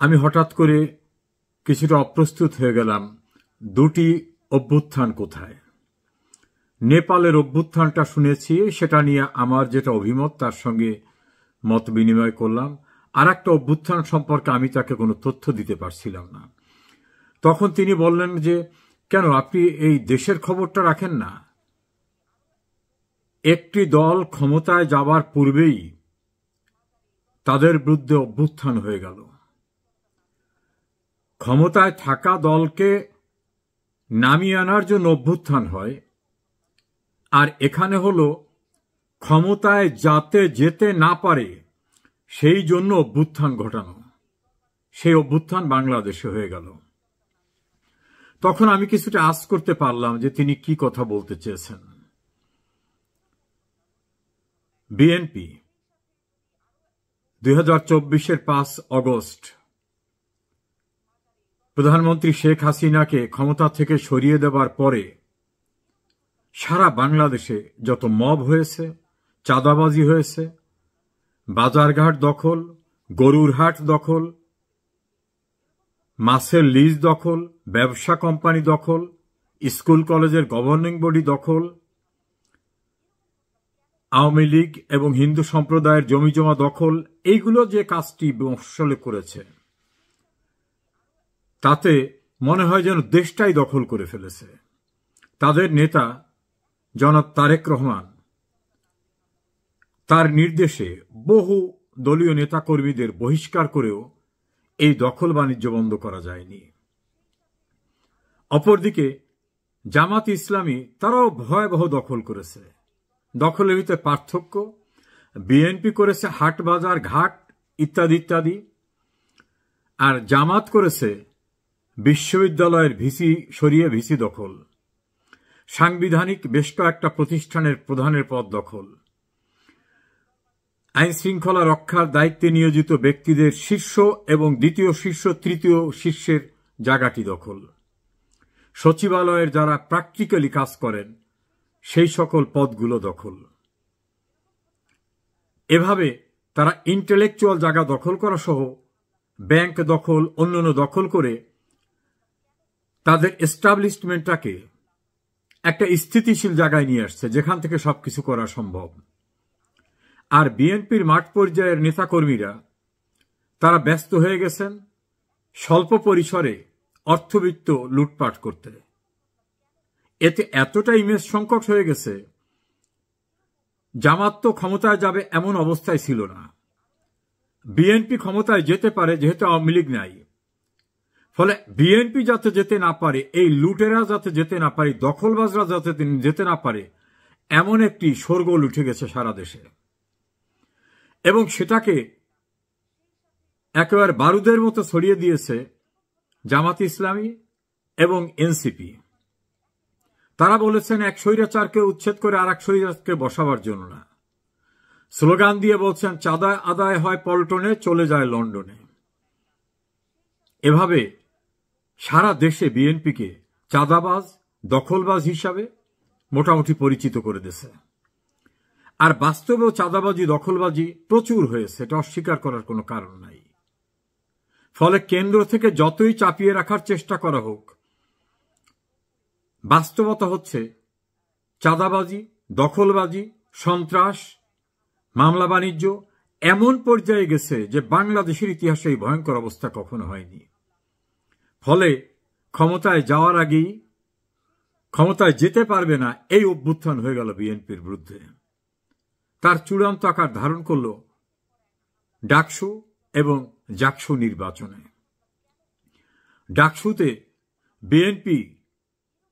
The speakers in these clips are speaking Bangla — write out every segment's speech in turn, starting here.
আমি হঠাৎ করে কিছুটা অপ্রস্তুত হয়ে গেলাম। দুটি অভ্যুত্থান কোথায়? নেপালের অভ্যুত্থানটা শুনেছি, সেটা নিয়ে আমার যেটা অভিমত তার সঙ্গে মত বিনিময় করলাম। আর একটা অভ্যুত্থান সম্পর্কে আমি তাকে কোনো তথ্য দিতে পারছিলাম না। তখন তিনি বললেন যে, কেন আপনি এই দেশের খবরটা রাখেন না? একটি দল ক্ষমতায় যাবার পূর্বেই তাদের বিরুদ্ধে অভ্যুত্থান হয়ে গেল। ক্ষমতায় থাকা দলকে নামিয়ে আনার জন্য অভ্যুত্থান হয়, আর এখানে হলো ক্ষমতায় যাতে যেতে না পারে সেই জন্য অভ্যুত্থান ঘটানো। সেই অভ্যুত্থান বাংলাদেশে হয়ে গেল। তখন আমি কিছুটা আঁচ করতে পারলাম যে তিনি কি কথা বলতে চেয়েছেন। বিএনপি 2024-এর 5 অগস্ট প্রধানমন্ত্রী শেখ হাসিনাকে ক্ষমতা থেকে সরিয়ে দেবার পরে সারা বাংলাদেশে যত মব হয়েছে, চাঁদাবাজি হয়েছে, বাজারঘাট দখল, গরুর হাট দখল, মাছের লিজ দখল, ব্যবসা কোম্পানি দখল, স্কুল কলেজের গভর্নিং বডি দখল, আওয়ামী লীগ এবং হিন্দু সম্প্রদায়ের জমিজমা দখল, এইগুলো যে কাজটি মফস্বলে করেছে তাতে মনে হয় যেন দেশটাই দখল করে ফেলেছে। তাদের নেতা জনাব তারেক রহমান, তার নির্দেশে বহু দলীয় নেতাকর্মীদের বহিষ্কার করেও এই দখল বাণিজ্য বন্ধ করা যায়নি। অপরদিকে জামাত ইসলামী তারাও ভয়াবহ দখল করেছে। দখলের ভিতরে পার্থক্য, বিএনপি করেছে হাট বাজার ঘাট ইত্যাদি ইত্যাদি, আর জামাত করেছে বিশ্ববিদ্যালয়ের ভিসি সরিয়ে ভিসি দখল, সাংবিধানিক বেশ কয়েকটা প্রতিষ্ঠানের প্রধানের পদ দখল, আইন শৃঙ্খলা রক্ষার দায়িত্বে নিয়োজিত ব্যক্তিদের শীর্ষ এবং দ্বিতীয় শীর্ষ তৃতীয় শীর্ষের জায়গাটি দখল, সচিবালয়ের যারা প্র্যাকটিক্যালি কাজ করেন সেই সকল পদগুলো দখল। এভাবে তারা ইন্টেলেকচুয়াল জায়গা দখল করা সহ ব্যাংক দখল অন্যান্য দখল করে তাদের এস্টাবলিশমেন্টটাকে একটা স্থিতিশীল জায়গায় নিয়ে আসছে যেখান থেকে সবকিছু করা সম্ভব। আর বিএনপির মাঠ পর্যায়ের নেতাকর্মীরা তারা ব্যস্ত হয়ে গেছেন স্বল্প পরিসরে অর্থবিত্ত লুটপাট করতে। এতে এতটা ইমেজ সংকট হয়ে গেছে, জামাত তো ক্ষমতায় যাবে এমন অবস্থায় ছিল না। বিএনপি ক্ষমতায় যেতে পারে যেহেতু আওয়ামী লীগ নাই, ফলে বিএনপি যাতে যেতে না পারে, এই লুটেরা যাতে যেতে না পারে, দখলবাজরা যাতে যেতে না পারে, এমন একটি শোরগোল উঠে গেছে সারা দেশে। এবং সেটাকে একেবারে বারুদের মতো ছড়িয়ে দিয়েছে জামাত ইসলামী এবং এনসিপি। তারা বলেছেন এক স্বৈরাচারকে উচ্ছেদ করে আর এক স্বৈরাচারকে বসাবার জন্য না। স্লোগান দিয়ে বলছেন চাঁদা আদায় হয় পল্টনে, চলে যায় লন্ডনে। এভাবে সারা দেশে বিএনপিকে চাঁদাবাজ দখলবাজ হিসাবে মোটামুটি পরিচিত করে দিয়েছে। আর বাস্তবেও চাঁদাবাজি দখলবাজি প্রচুর হয়েছে, এটা অস্বীকার করার কোনো কারণ নাই। ফলে কেন্দ্র থেকে যতই চাপিয়ে রাখার চেষ্টা করা হোক, বাস্তবতা হচ্ছে চাঁদাবাজি দখলবাজি সন্ত্রাস মামলা বাণিজ্য এমন পর্যায়ে গেছে যে বাংলাদেশের ইতিহাসে এই ভয়ঙ্কর অবস্থা কখনো হয়নি। ফলে ক্ষমতায় যাওয়ার আগেই ক্ষমতায় যেতে পারবে না এই অভ্যুত্থান হয়ে গেল বিএনপির বিরুদ্ধে। তার চূড়ান্ত আকার ধারণ করল ডাকসু এবং জাকসু নির্বাচনে। ডাকসুতে বিএনপি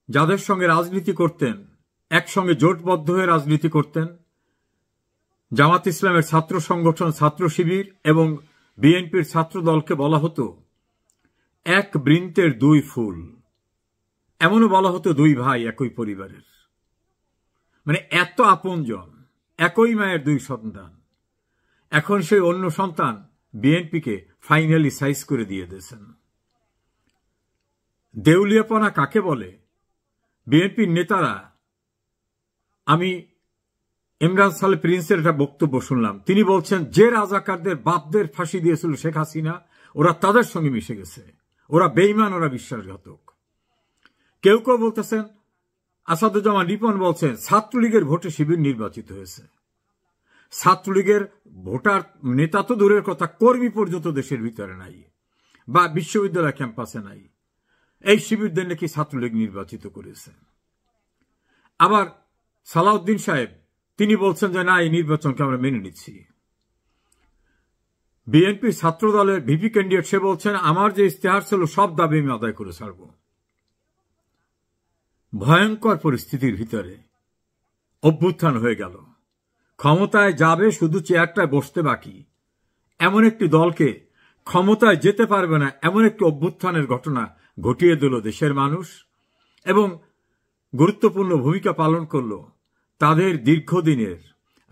যাদের সঙ্গে রাজনীতি করতেন, একসঙ্গে জোটবদ্ধ হয়ে রাজনীতি করতেন, জামাত ইসলামের ছাত্র সংগঠন ছাত্র শিবির এবং বিএনপির ছাত্র দলকে বলা হতো এক বৃন্তের দুই ফুল, এমনও বলা হতো দুই ভাই একই পরিবারের, মানে এত আপনজন, একই মায়ের দুই সন্তান। এখন সেই অন্য সন্তান বিএনপিকে ফাইনালি সাইজ করে দিয়ে দিয়েছেন। দেউলিয়াপনা কাকে বলে? বিএনপির নেতারা, আমি ইমরান সালে প্রিন্সের একটা বক্তব্য শুনলাম, তিনি বলছেন যে রাজাকারদের বাপদের ফাঁসি দিয়েছিল শেখ হাসিনা, ওরা তাদের সঙ্গে মিশে গেছে, ওরা বেঈমান, ওরা বিশ্বাসঘাতক। কেউ কেউ বলতেছেন, আসাদুজ্জামান রিপন বলছেন ছাত্রলীগের ভোটে শিবির নির্বাচিত হয়েছে। ছাত্রলীগের ভোটার নেতা তো দূরের কথা, কর্মী পর্যন্ত দেশের ভিতরে নাই বা বিশ্ববিদ্যালয় ক্যাম্পাসে নাই। এই শিবিরদের নাকি ছাত্রলীগ নির্বাচিত করেছে। আবার সালাউদ্দিন সাহেব তিনি বলছেন যে না, এই নির্বাচনকে আমরা মেনে নিচ্ছি। বিএনপি ছাত্র দলের ভিপি ক্যান্ডিডেট সে বলছেন আমার যে ইস্তেহার ছিল সব দাবি আমি আদায় করে ছাড়ব। ভয়ঙ্কর পরিস্থিতির ভিতরে অভ্যুত্থান হয়ে গেল। ক্ষমতায় যাবে, শুধু চেয়ারটায় বসতে বাকি, এমন একটি দলকে ক্ষমতায় যেতে পারবে না এমন একটি অভ্যুত্থানের ঘটনা ঘটিয়ে দিল দেশের মানুষ, এবং গুরুত্বপূর্ণ ভূমিকা পালন করল তাদের দীর্ঘদিনের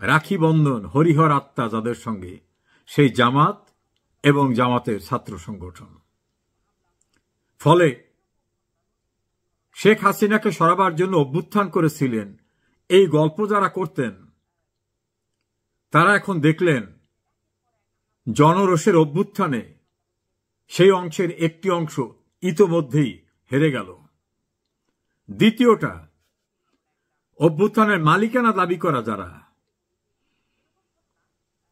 রাখি বন্ধন হরিহর আত্মা যাদের সঙ্গে, সেই জামাত এবং জামাতের ছাত্র সংগঠন। ফলে শেখ হাসিনাকে সরাবার জন্য অভ্যুত্থান করেছিলেন এই গল্প যারা করতেন, তারা এখন দেখলেন জনরোষের অভ্যুত্থানে সেই অংশের একটি অংশ ইতোমধ্যেই হেরে গেল। দ্বিতীয়টা, অভ্যুত্থানের মালিকানা দাবি করা যারা,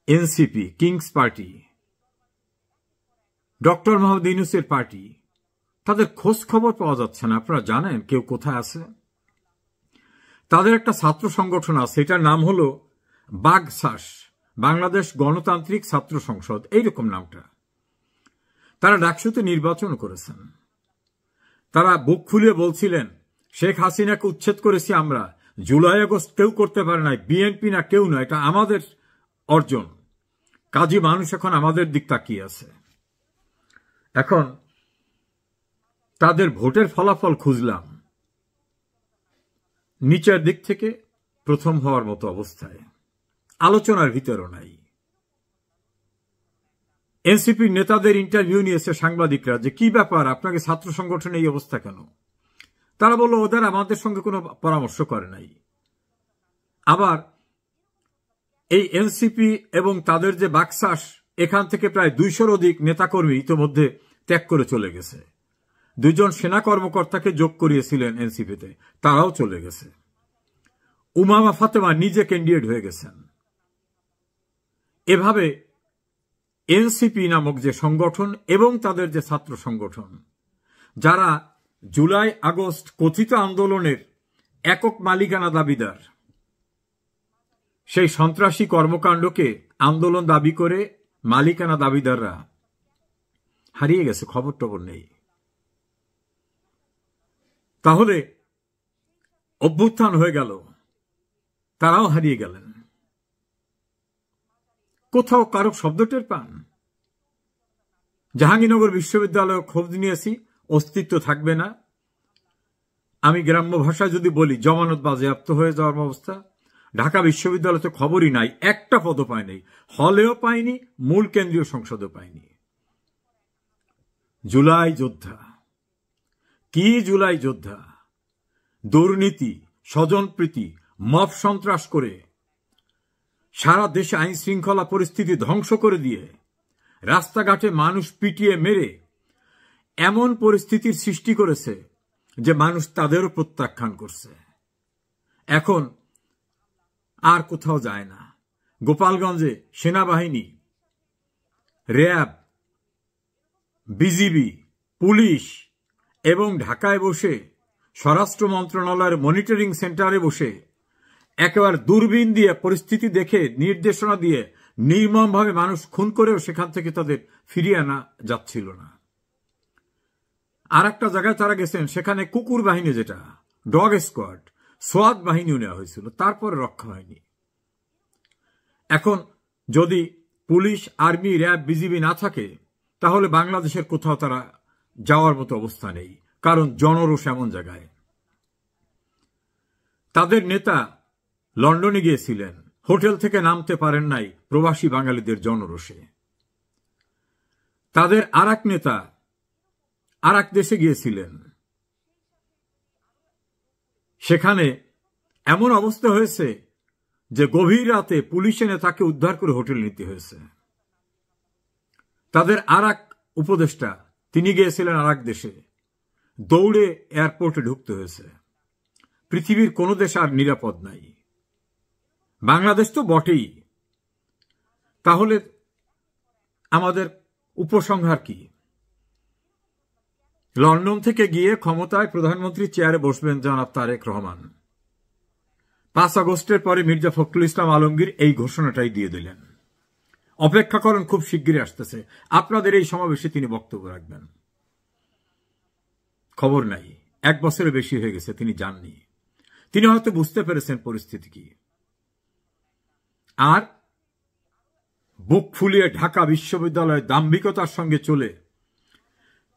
NCP, king's party, doctor Mohammad ইউনূসের পার্টি, তাদের খোঁজ খবর পাওয়া যাচ্ছে না। আপনারা জানেন কেউ কোথায় আছে? তাদের একটা ছাত্র সংগঠন আছে, এটার নাম হলো বাগসাস, বাংলাদেশ গণতান্ত্রিক ছাত্র সংসদ, এইরকম নামটা। তারা ডাকসুতে নির্বাচন করেছেন। তারা বুক খুলিয়ে বলছিলেন শেখ হাসিনাকে উচ্ছেদ করেছি আমরা, জুলাই আগস্ট কেউ করতে পারে নাই, বিএনপি না কেউ না, এটা আমাদের অর্জন, কাজী মানুষ এখন আমাদের দিক তাকিয়ে আছে। এখন তাদের ভোটের ফলাফল খুঁজলাম, নিচের দিক থেকে প্রথম হওয়ার মতো অবস্থায়, আলোচনার ভিতরও নাই। এনসিপির নেতাদের ইন্টারভিউ নিয়েছে সাংবাদিকরা যে কি ব্যাপার, আপনাকে ছাত্র সংগঠনে এই অবস্থা কেন? তারা বলল ওদের আমাদের সঙ্গে কোনো পরামর্শ করে নাই। আবার এই এনসিপি এবং তাদের যে বাকসাস, এখান থেকে প্রায় 200-র অধিক নেতাকর্মী ইতিমধ্যে ত্যাগ করে চলে গেছে। 2 জন সেনা কর্মকর্তাকে যোগ করিয়েছিলেন এনসিপিতে, তারাও চলে গেছে। উমামা ফাতেমা নিজে ক্যান্ডিডেট হয়ে গেছেন। এভাবে এনসিপি নামক যে সংগঠন এবং তাদের যে ছাত্র সংগঠন, যারা জুলাই আগস্ট কথিত আন্দোলনের একক মালিকানা দাবিদার, সেই সন্ত্রাসী কর্মকাণ্ডকে আন্দোলন দাবি করে মালিকানা দাবিদাররা হারিয়ে গেছে, খবর টবর নেই। তাহলে অভ্যুত্থান হয়ে গেল, তারাও হারিয়ে গেলেন। কোথাও কারো শব্দ টের পান? জাহাঙ্গীরনগর বিশ্ববিদ্যালয়ে খোঁজ নিয়েছি, অস্তিত্ব থাকবে না। আমি গ্রাম্য ভাষায় যদি বলি জমানত বাজেয়াপ্ত হয়ে যাওয়ার অবস্থা। ঢাকা বিশ্ববিদ্যালয়তে খবরই নাই, একটা পদও পায়নি, হলেও পায়নি, মূল কেন্দ্রীয় সংসদও পায়নি। জুলাই যোদ্ধা, কি জুলাই যোদ্ধা! দুর্নীতি, স্বজনপ্রীতি, মব সন্ত্রাস করে সারা দেশে আইন শৃঙ্খলা পরিস্থিতি ধ্বংস করে দিয়ে রাস্তাঘাটে মানুষ পিটিয়ে মেরে এমন পরিস্থিতির সৃষ্টি করেছে যে মানুষ তাদেরও প্রত্যাখ্যান করছে। এখন আর কোথাও যায় না। গোপালগঞ্জে সেনাবাহিনী, র্যাব, বিজিবি, পুলিশ এবং ঢাকায় বসে স্বরাষ্ট্র মন্ত্রণালয়ের মনিটরিং সেন্টারে বসে একেবারে দূরবীন দিয়ে পরিস্থিতি দেখে নির্দেশনা দিয়ে নির্মমভাবে মানুষ খুন করেও সেখান থেকে তাদের ফিরিয়ে আনা যাচ্ছিল না। আর একটা জায়গায় তারা গেছেন, সেখানে কুকুর বাহিনী, যেটা ডগ স্কোয়াড, সোয়াত বাহিনীও নেওয়া হয়েছিল, তারপরে রক্ষা হয়নি। এখন যদি পুলিশ, আর্মি, র্যাব, বিজিবি না থাকে, তাহলে বাংলাদেশের কোথাও তারা যাওয়ার মতো অবস্থা নেই, কারণ জনরোষ এমন জায়গায়। তাদের নেতা লন্ডনে গিয়েছিলেন, হোটেল থেকে নামতে পারেন নাই প্রবাসী বাঙালিদের জনরোষে। তাদের আর এক নেতা আর এক দেশে গিয়েছিলেন, সেখানে এমন অবস্থা হয়েছে যে গভীর রাতে পুলিশ এনে তাকে উদ্ধার করে হোটেল নিতে হয়েছে। তাদের আর এক উপদেষ্টা, তিনি গিয়েছিলেন আর এক দেশে, দৌড়ে এয়ারপোর্টে ঢুকতে হয়েছে। পৃথিবীর কোনো দেশ আর নিরাপদ নাই, বাংলাদেশ তো বটেই। তাহলে আমাদের উপসংহার কি? লন্ডন থেকে গিয়ে ক্ষমতায় প্রধানমন্ত্রী চেয়ারে বসবেন জনাব তারেক রহমান। 5 আগস্টের পরে মির্জা ফখরুল ইসলাম আলমগীর এই ঘোষণাটাই দিয়ে দিলেন, অপেক্ষা করেন, খুব শিগগিরই আসতেছে, আপনাদের এই সমাবেশে তিনি বক্তব্য রাখবেন। খবর নাই, 1 বছরের বেশি হয়ে গেছে তিনি যাননি। তিনি হয়তো বুঝতে পেরেছেন পরিস্থিতি কি। আর বুক ফুলিয়ে ঢাকা বিশ্ববিদ্যালয়ে দাম্ভিকতার সঙ্গে চলে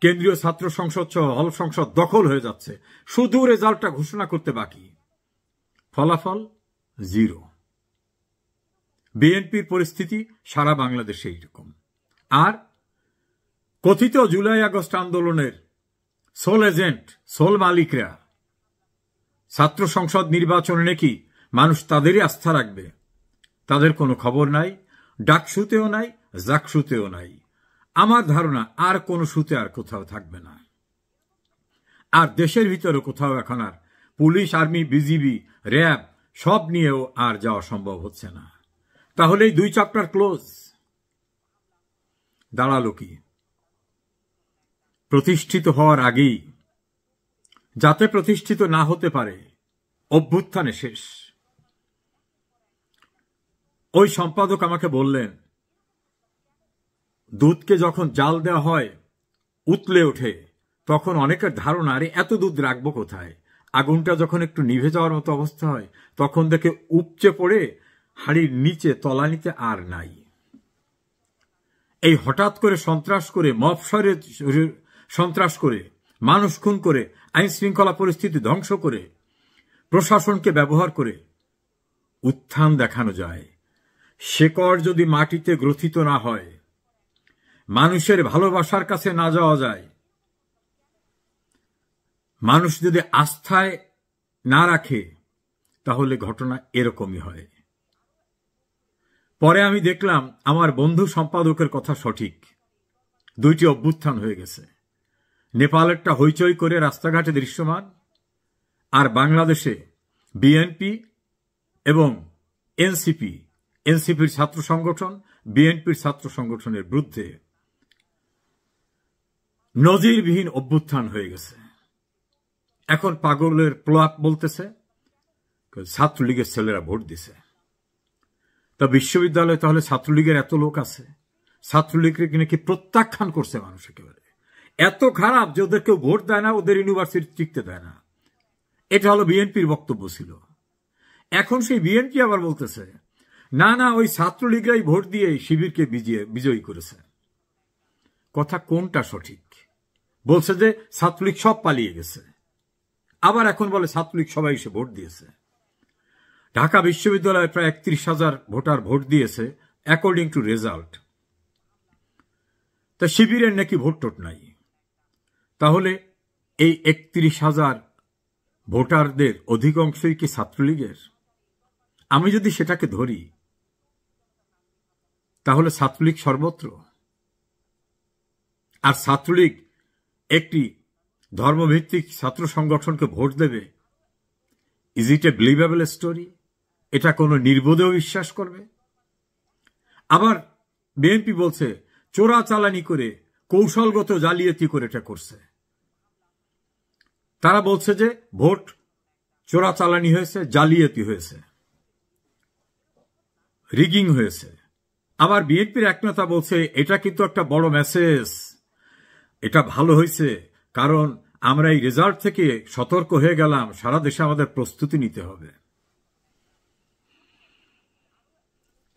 কেন্দ্রীয় ছাত্র সংসদ সহ হল সংসদ দখল হয়ে যাচ্ছে, শুধু রেজাল্টটা ঘোষণা করতে বাকি, ফলাফল 0। বিএনপির পরিস্থিতি সারা বাংলাদেশে এইরকম। আর কথিত জুলাই আগস্ট আন্দোলনের সোল এজেন্ট, সোল মালিকরা ছাত্র সংসদ নির্বাচনে নাকি মানুষ তাদেরই আস্থা রাখবে, তাদের কোনো খবর নাই, ডাকসুতেও নাই, জাকসুতেও নাই। আমার ধারণা আর কোন সুতে আর কোথাও থাকবে না। আর দেশের ভিতরে কোথাও এখন আর পুলিশ, আর্মি, বিজিবি, র্যাব সব নিয়েও আর যাওয়া সম্ভব হচ্ছে না। তাহলে এই 2 চ্যাপ্টার ক্লোজ। দাঁড়ালো কি? প্রতিষ্ঠিত হওয়ার আগেই, যাতে প্রতিষ্ঠিত না হতে পারে, অভ্যুত্থানে শেষ। ওই সম্পাদক আমাকে বললেন, দুধকে যখন জাল দেওয়া হয় উতলে ওঠে, তখন অনেকের ধারণা, আরে এত দুধ রাখবো কোথায়? আগুনটা যখন একটু নিভে যাওয়ার মতো অবস্থা হয়, তখন দেখে উপচে পড়ে হাড়ির নিচে তলানিতে আর নাই। এই হঠাৎ করে সন্ত্রাস করে, মফস্বরে সন্ত্রাস করে, মানুষ খুন করে, আইন শৃঙ্খলা পরিস্থিতি ধ্বংস করে, প্রশাসনকে ব্যবহার করে উত্থান দেখানো যায়। শেকড় যদি মাটিতে গ্রথিত না হয়, মানুষের ভালোবাসার কাছে না যাওয়া যায়, মানুষ যদি আস্থায় না রাখে, তাহলে ঘটনা এরকমই হয়। পরে আমি দেখলাম আমার বন্ধু সম্পাদকের কথা সঠিক, 2টি অভ্যুত্থান হয়ে গেছে। নেপালেরটা হইচই করে রাস্তাঘাটে দৃশ্যমান, আর বাংলাদেশে বিএনপি এবং এনসিপির ছাত্র সংগঠন বিএনপির ছাত্র সংগঠনের বিরুদ্ধে নজিরবিহীন অভ্যুত্থান হয়ে গেছে। এখন পাগলের প্রলাপ বলতেছে ছাত্রলীগের ছেলেরা ভোট দিছে। তা বিশ্ববিদ্যালয়ে তাহলে ছাত্রলীগের এত লোক আছে, ছাত্রলীগকে নাকি প্রত্যাখ্যান করছে মানুষ, একেবারে এত খারাপ যে ওদের কেউ ভোট দেয় না, ওদের ইউনিভার্সিটি টিকতে দেয় না। এটা হলো বিএনপির বক্তব্য ছিল। এখন সেই বিএনপি আবার বলতেছে না না, ওই ছাত্রলীগরাই ভোট দিয়ে শিবিরকে বিজয়ী করেছে। কথা কোনটা সঠিক? বলছে যে ছাত্রলীগ সব পালিয়ে গেছে, আবার এখন বলে ছাত্রলীগ সবাই এসে ভোট দিয়েছে। ঢাকা বিশ্ববিদ্যালয়ে প্রায় 31,000 ভোটার ভোট দিয়েছে অ্যাকর্ডিং টু রেজাল্ট। তা শিবিরের নাকি ভোট টোট নাই। তাহলে এই 31,000 ভোটারদের অধিকাংশই কি ছাত্রলীগের? আমি যদি সেটাকে ধরি, তাহলে ছাত্রলীগ সর্বত্র। আর ছাত্রলীগ একটি ধর্মভিত্তিক ছাত্র সংগঠনকে ভোট দেবে, is it A believable story? এটা কোনো নির্বোধেও বিশ্বাস করবে? আবার বিএনপি বলছে চোরাচালানি করে, কৌশলগত জালিয়াতি করে এটা করছে। তারা বলছে যে ভোট চোরাচালানি হয়েছে, জালিয়াতি হয়েছে, রিগিং হয়েছে। আবার বিএনপির এক নেতা বলছে এটা কিন্তু একটা বড় মেসেজ, এটা ভালো হয়েছে, কারণ আমরা এই রেজাল্ট থেকে সতর্ক হয়ে গেলাম, সারা দেশে আমাদের প্রস্তুতি নিতে হবে।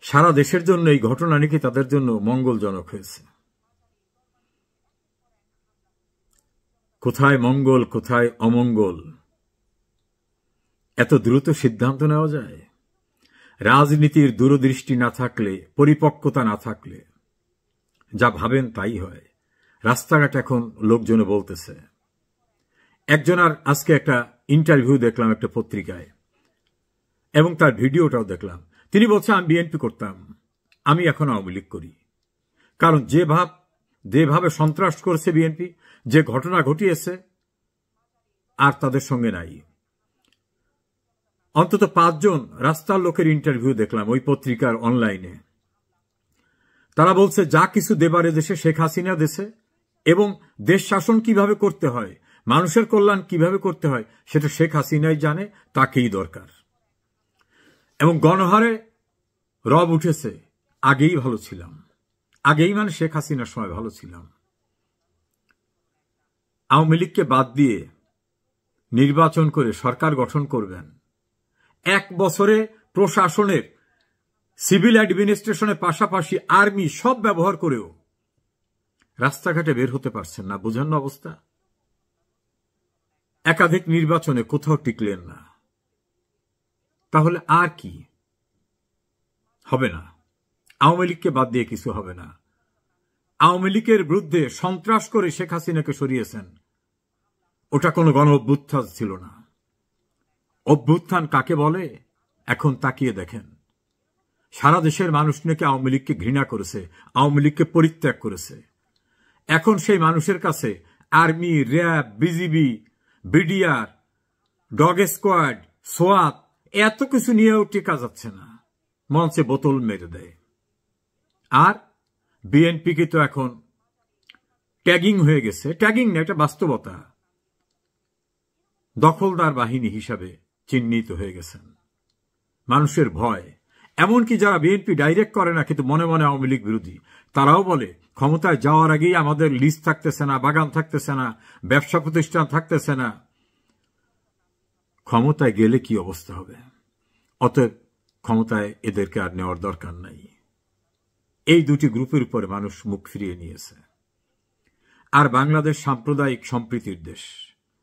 সারা দেশের জন্য এই ঘটনা নাকি তাদের জন্য মঙ্গলজনক হয়েছে। কোথায় মঙ্গল, কোথায় অমঙ্গল, এত দ্রুত সিদ্ধান্ত নেওয়া যায়? রাজনীতির দূরদৃষ্টি না থাকলে, পরিপক্কতা না থাকলে যা ভাবেন তাই হয়। রাস্তাঘাট এখন লোকজনে বলতেছে। একজনের আজকে একটা ইন্টারভিউ দেখলাম একটা পত্রিকায়, এবং তার ভিডিওটাও দেখলাম। তিনি বলছে আমি বিএনপি করতাম, আমি এখন আওয়ামী লীগ করি। কারণ যে ভাব যেভাবে সন্ত্রাস করেছে বিএনপি, যে ঘটনা ঘটিয়েছে, আর তাদের সঙ্গে নাই। অন্তত 5 জন রাস্তার লোকের ইন্টারভিউ দেখলাম ওই পত্রিকার অনলাইনে। তারা বলছে যা কিছু দেবার দেশে শেখ হাসিনা দেশে, এবং দেশ শাসন কিভাবে করতে হয়, মানুষের কল্যাণ কিভাবে করতে হয় সেটা শেখ হাসিনাই জানে, তাকেই দরকার। এবং গণহারে রব উঠেছে, আগেই ভালো ছিলাম, আগেই মানে শেখ হাসিনার সময় ভালো ছিলাম। আওয়ামী লীগকে বাদ দিয়ে নির্বাচন করে সরকার গঠন করবেন, 1 বছরে প্রশাসনের সিভিল অ্যাডমিনিস্ট্রেশনের পাশাপাশি আর্মি সব ব্যবহার করেও রাস্তাঘাটে বের হতে পারছেন না, বুঝেন না অবস্থা। একাধিক নির্বাচনে কোথাও টিকলেন না, তাহলে আর কি হবে? না, আওয়ামী লীগকে বাদ দিয়ে কিছু হবে না। আওয়ামী লীগের বিরুদ্ধে সন্ত্রাস করে শেখ হাসিনাকে সরিয়েছেন, ওটা কোনো গণ অভ্যুত্থান ছিল না। অভ্যুত্থান কাকে বলে এখন তাকিয়ে দেখেন। সারা দেশের মানুষ নাকি আওয়ামী লীগকে ঘৃণা করেছে, আওয়ামী লীগকে পরিত্যাগ করেছে। এখন সেই মানুষের কাছে army, RAB, BGB, BDR, dog squad, সোয়াত এত কিছু নিয়েও টেকা যাচ্ছে না, মঞ্চে বোতল মেরে দেয়। আর বিএনপিকে তো এখন ট্যাগিং হয়ে গেছে, ট্যাগিং না, এটা বাস্তবতা, দখলদার বাহিনী হিসাবে চিহ্নিত হয়ে গেছেন। মানুষের ভয়, এমনকি যারা বিএনপি ডাইরেক্ট করে না কিন্তু মনে মনে আওয়ামী লীগ বিরোধী, তারাও বলে ক্ষমতায় যাওয়ার আগেই আমাদের লিজ থাকতেছে না, বাগান থাকতেছে না, ব্যবসা প্রতিষ্ঠান থাকতেছে না, ক্ষমতায় গেলে কি অবস্থা হবে। অতএব ক্ষমতায় এদেরকে আর নেওয়ার দরকার নাই। এই দুটি গ্রুপের উপরে মানুষ মুখ ফিরিয়ে নিয়েছে। আর বাংলাদেশ সাম্প্রদায়িক সম্প্রীতির দেশ,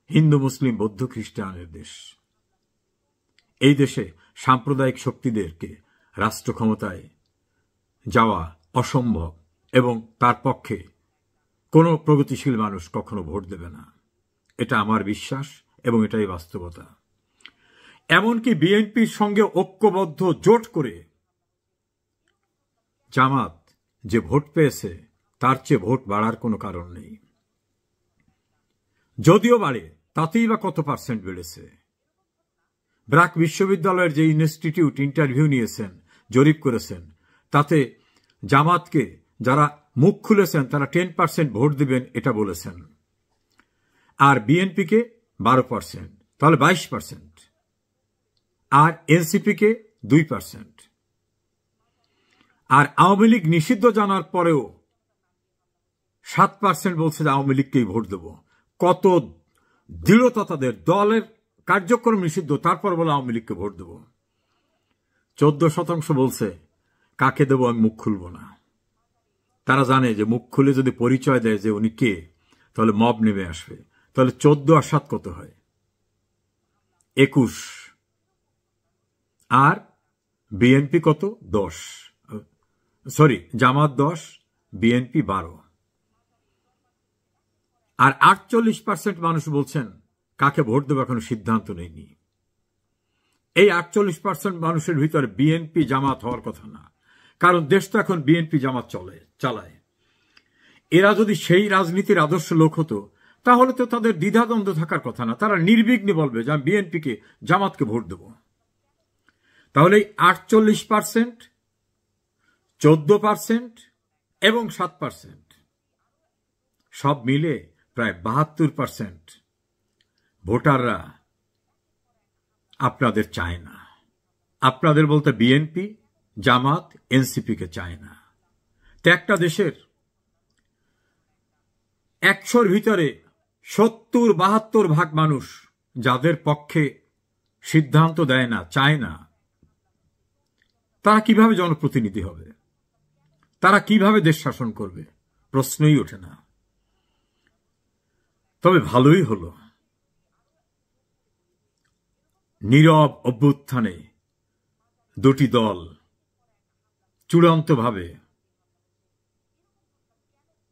হিন্দু মুসলিম বৌদ্ধ খ্রিস্টানের দেশ। এই দেশে সাম্প্রদায়িক শক্তিদেরকে রাষ্ট্র ক্ষমতায় যাওয়া অসম্ভব, এবং তার পক্ষে কোনো প্রগতিশীল মানুষ কখনো ভোট দেবে না, এটা আমার বিশ্বাস এবং এটাই বাস্তবতা। এমনকি বিএনপির সঙ্গে ঐক্যবদ্ধ জোট করে জামাত যে ভোট পেয়েছে তার চেয়ে ভোট বাড়ার কোনো কারণ নেই। যদিও বাড়ে তাতেই বা কত পার্সেন্ট বেড়েছে। ব্র্যাক বিশ্ববিদ্যালয়ের যে ইনস্টিটিউট ইন্টারভিউ নিয়েছেন, জরিপ করেছেন, তাতে জামাতকে যারা মুখ খুলেছেন তারা 10% ভোট দিবেন এটা বলেছেন, আর বিএনপিকে 12%, তাহলে 22%, আর এনসিপিকে 2%। আর আওয়ামী লীগ নিষিদ্ধ জানার পরেও 7% বলছে যে আওয়ামী লীগকেই ভোট দেব। কত দৃঢ়তা তাদের, দলের কার্যক্রম নিষিদ্ধ, তারপর বলে আওয়ামী লীগকে ভোট দেব। 14% বলছে কাকে দেব আমি মুখ খুলব না। তারা জানে যে মুখ খুলে যদি পরিচয় দেয় যে উনি কে, তাহলে মব নেমে আসবে। তাহলে 14 আর 7 কত হয়? 21। আর বিএনপি কত? 10, সরি জামাত 10, বিএনপি 12। আর 48% মানুষ বলছেন কাকে ভোট দেবো এখনো সিদ্ধান্ত নেয়নি। এই 48% মানুষের ভিতরে বিএনপি জামাত হওয়ার কথা না, কারণ দেশ তো এখন বিএনপি জামাত চালায়। এরা যদি সেই রাজনীতির আদর্শ লোক হতো তাহলে তো তাদের দ্বিধাদ্বন্দ্ব থাকার কথা না, তারা নির্বিঘ্নে বলবে যে আমি বিএনপিকে জামাতকে ভোট দেব। তাহলে 48%, 14% এবং 7% সব মিলে প্রায় 72% ভোটাররা আপনাদের চায় না। আপনাদের বলতে বিএনপি, জামাত, এনসিপিকে চায় না। তো একটা দেশের 100-র ভিতরে 70-72 ভাগ মানুষ যাদের পক্ষে সিদ্ধান্ত দেয় না, চায় না, তারা কিভাবে জনপ্রতিনিধি হবে? তারা কিভাবে দেশ শাসন করবে? প্রশ্নই ওঠে না। তবে ভালোই হলো, নীরব অভ্যুত্থানে দুটি দল চূড়ান্তভাবে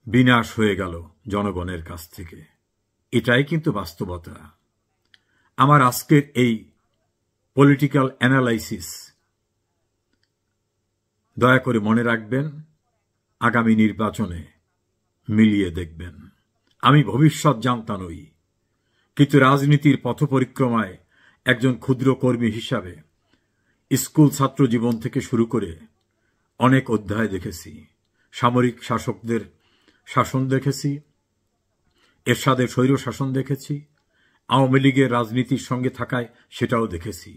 বিনাশ হয়ে গেল জনগণের কাছ থেকে। এটাই কিন্তু বাস্তবতা। আমার আজকের এই পলিটিক্যাল অ্যানালাইসিস দয়া করে মনে রাখবেন, আগামী নির্বাচনে মিলিয়ে দেখবেন। আমি ভবিষ্যৎ জানতা নই, কিন্তু রাজনীতির পথ পরিক্রমায় একজন ক্ষুদ্র কর্মী হিসাবে স্কুল ছাত্র জীবন থেকে শুরু করে অনেক অধ্যায় দেখেছি। সামরিক শাসকদের শাসন দেখেছি, এরশাদের স্বৈর শাসন দেখেছি, আওয়ামী লীগের রাজনীতির সঙ্গে থাকায় সেটাও দেখেছি।